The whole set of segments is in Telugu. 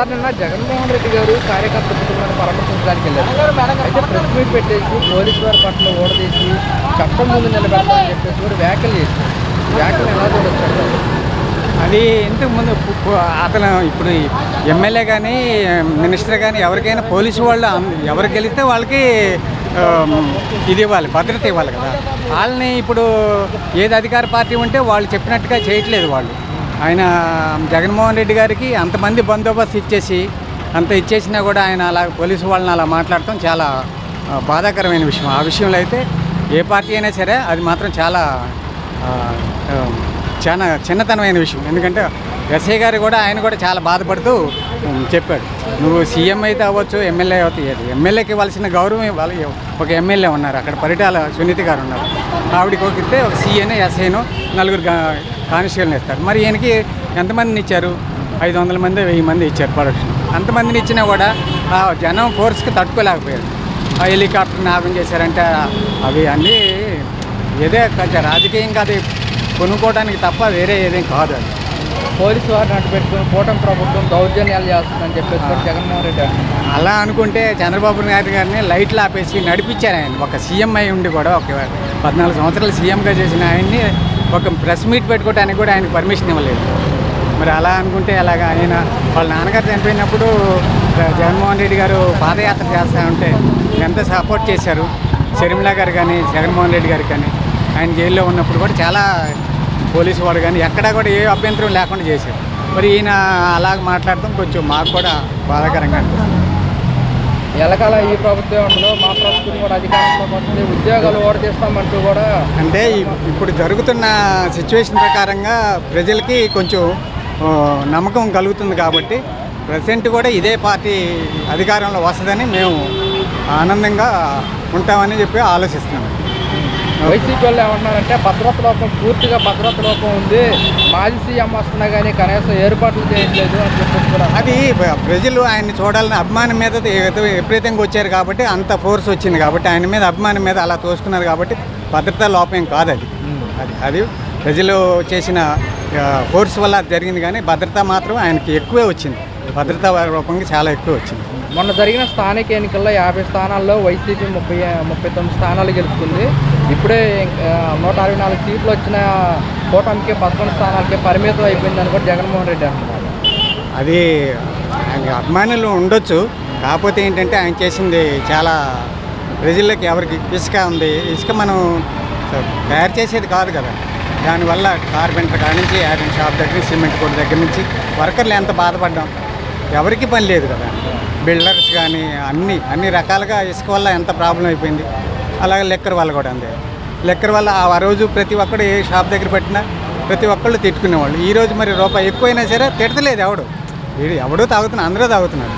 సార్ నిన్న జగన్మోహన్ రెడ్డి గారు కార్యకర్త కుటుంబాన్ని పరామర్శించడానికి వెళ్ళారు. అయితే ప్రెస్ మీట్ పెట్టేసి పోలీసు వారి పట్ల ఓడదీసి చట్టం ముందు నిలబెడతామని చెప్పేసి కూడా వ్యాఖ్యలు చేశారు. వ్యాఖ్యలు ఎలా చూడొచ్చు? అది ఇంతకుముందు అతను ఇప్పుడు ఎమ్మెల్యే కానీ మినిస్టర్ కానీ ఎవరికైనా పోలీసు వాళ్ళు ఎవరు గెలిస్తే వాళ్ళకి ఇది ఇవ్వాలి, భద్రత ఇవ్వాలి కదా. వాళ్ళని ఇప్పుడు ఏది అధికార పార్టీ ఉంటే వాళ్ళు చెప్పినట్టుగా చేయట్లేదు. వాళ్ళు ఆయన జగన్మోహన్ రెడ్డి గారికి అంతమంది బందోబస్తు ఇచ్చేసినా కూడా ఆయన అలా పోలీసు వాళ్ళని అలా మాట్లాడటం చాలా బాధాకరమైన విషయం. ఆ విషయంలో అయితే ఏ పార్టీ అయినా సరే అది మాత్రం చాలా చిన్నతనమైన విషయం. ఎందుకంటే ఎస్ఐ గారు కూడా ఆయన కూడా చాలా బాధపడుతూ చెప్పాడు, నువ్వు సీఎం అయితే అవ్వచ్చు, ఎమ్మెల్యే అవుతాయి, ఎమ్మెల్యేకి ఇవ్వాల్సిన గౌరవం ఇవ్వాలి. ఒక ఎమ్మెల్యే ఉన్నారు అక్కడ, పరిటాల సునీత గారు ఉన్నారు, ఆవిడకి ఇస్తే ఒక సీఏను ఎస్ఐను 4 కానిస్టేబుల్ని ఇస్తారు. మరి ఈయనకి ఎంతమందిని ఇచ్చారు? 500 మంది 1000 మంది ఇచ్చారు ప్రొడక్షన్. అంతమందిని ఇచ్చినా కూడా ఆ జనం ఫోర్స్కి తట్టుకోలేకపోయారు. ఆ హెలికాప్టర్ని ఆగం చేశారంటే అవి అన్నీ ఏదే కొంచెం రాజకీయం కాదు, కొనుక్కోవడానికి తప్ప వేరే ఏదేం కాదు. అది పోలీసు వారిని అడ్డు పెట్టుకుని కూటమి ప్రభుత్వం దౌర్జన్యాలు చేస్తుందని చెప్పేసి జగన్మోహన్ రెడ్డి అలా అనుకుంటే చంద్రబాబు నాయుడు గారిని లైట్లు ఆపేసి నడిపించారు. ఆయన ఒక సీఎం అయి ఉండి కూడా, ఒక 14 సంవత్సరాలు సీఎంగా చేసిన ఆయన్ని ఒక ప్రెస్ మీట్ పెట్టుకోవడానికి కూడా ఆయనకు పర్మిషన్ ఇవ్వలేదు. మరి అలా అనుకుంటే అలాగా ఆయన వాళ్ళ నాన్నగారు చనిపోయినప్పుడు జగన్మోహన్ రెడ్డి గారు పాదయాత్ర చేస్తూ ఉంటే ఎంత సపోర్ట్ చేశారు. షర్మిల గారు కానీ జగన్మోహన్ రెడ్డి గారికి కానీ ఆయన జైల్లో ఉన్నప్పుడు కూడా చాలా పోలీసు వాడు కానీ ఎక్కడా కూడా ఏ అభ్యంతరం లేకుండా చేశారు. మరి ఈయన అలాగ మాట్లాడటం కొంచెం మాకు కూడా బాధాకరంగా అనిపిస్తుంది. ఎలకాల ఈ ప్రభుత్వం ఉండదు, మా ప్రభుత్వం కూడా అధికారంలోకి వస్తుంది, ఉద్యోగాలు ఓడదీస్తామంటూ కూడా అంటే ఇప్పుడు జరుగుతున్న సిచ్యువేషన్ ప్రకారంగా ప్రజలకి కొంచెం నమ్మకం కలుగుతుంది. కాబట్టి ప్రెసెంట్ కూడా ఇదే పార్టీ అధికారంలో వస్తుందని మేము ఆనందంగా ఉంటామని చెప్పి ఆలోచిస్తున్నాం. వైసీపీ వాళ్ళు ఏమంటున్నారంటే భద్రత లోపం, పూర్తిగా భద్రత లోపం ఉంది, మాజీ సీఎం వస్తున్నా కానీ కనీసం ఏర్పాట్లు చేయట్లేదు అని చెప్పేసి అది ప్రజలు ఆయన్ని చూడాలని అభిమానం మీద విపరీతంగా వచ్చారు కాబట్టి అంత ఫోర్స్ వచ్చింది కాబట్టి ఆయన మీద అభిమానం మీద అలా తోసుకున్నారు కాబట్టి భద్రతా లోపం కాదు. అది ప్రజలు చేసిన ఫోర్స్ వల్ల జరిగింది. కానీ భద్రత మాత్రం ఆయనకి ఎక్కువే వచ్చింది, భద్రతా రూపంగా చాలా ఎక్కువ వచ్చింది. మొన్న జరిగిన స్థానిక ఎన్నికల్లో 50 స్థానాల్లో వైసీపీ 39 స్థానాలు గెలుచుకుంది. ఇప్పుడే 164 సీట్లు వచ్చిన కూటమికి 11 స్థానాలకే పరిమితం అయిపోయిందని కూడా జగన్మోహన్ రెడ్డి అంటున్నారు. అది ఆయన అభిమానులు ఉండొచ్చు, కాకపోతే ఏంటంటే ఆయన చేసింది చాలా ప్రజల్లోకి ఎవరికి ఇసుక ఉంది, ఇసుక మనం తయారు చేసేది కాదు కదా. దానివల్ల కార్పెంటర్ కాడి నుంచి ఐరన్ షాప్ దగ్గర సిమెంట్ కొట్టు దగ్గర నుంచి వర్కర్లు ఎంత బాధపడ్డాం. ఎవరికి పని లేదు కదా, బిల్డర్స్ కానీ అన్ని రకాలుగా ఇసుక వల్ల ఎంత ప్రాబ్లం అయిపోయింది. అలాగే లెక్కర్ వల్ల కూడా అంతే. లెక్కర్ వల్ల ఆ రోజు ప్రతి ఒక్కడు ఏ షాప్ దగ్గర పెట్టినా ప్రతి ఒక్కళ్ళు తిట్టుకునేవాళ్ళు. ఈరోజు మరి రూపాయి ఎక్కువైనా సరే తిడతలేదు ఎవడో తాగుతున్నారు, అందరూ తాగుతున్నారు.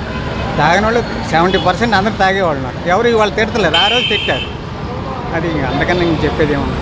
తాగిన వాళ్ళు 70% అందరూ తాగేవాళ్ళు ఉన్నారు. ఎవరు వాళ్ళు తిడతలేదు, ఆ రోజు తిట్టారు. అది అంతకన్నా నేను చెప్పేది ఏమన్నా.